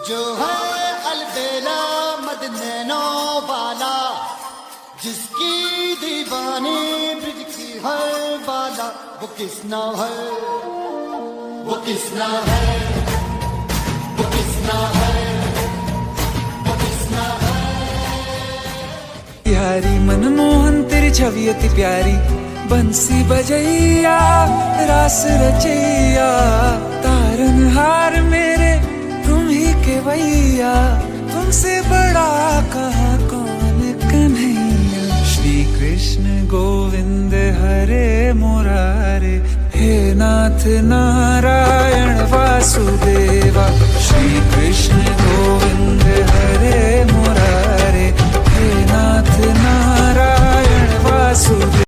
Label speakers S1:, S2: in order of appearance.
S1: जो है अलबेला मदनैनो वाला, जिसकी दीवानी ब्रिज की हर बाला, वो किसना है, वो किसना है, वो किसना है, वो किसना है।
S2: प्यारी मनमोहन तेरी छवि अति प्यारी, बंसी बजैया रास रचैया, तारनहार मेरे तुम ही के भैया, तुमसे बड़ा कहाँ कौन कन्हैया। श्री कृष्ण गोविंद हरे मुरारे, हे नाथ नारायण वासुदेवा। श्री कृष्ण गोविंद हरे